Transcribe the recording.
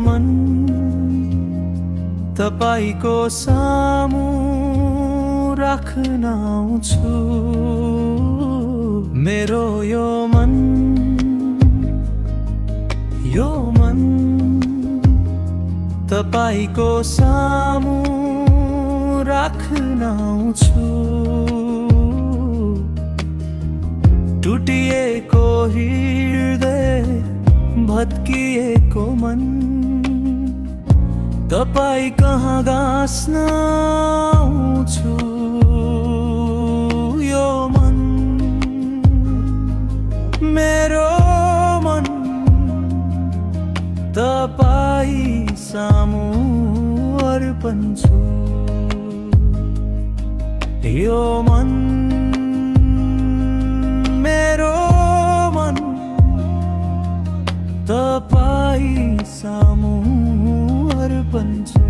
मन तपाईको सामु राख्न आउँछु। मेरो यो मन तपाईको सामु राख्न आउँछु। टुटिएको हृदय भत्किएको मन तपाई कहाँ गाँस्न आउँछु। यो मन मेरो मन तपाई सामु अर्पण छु। यो मन मेरो मन तपाई सामु अर्पण छु।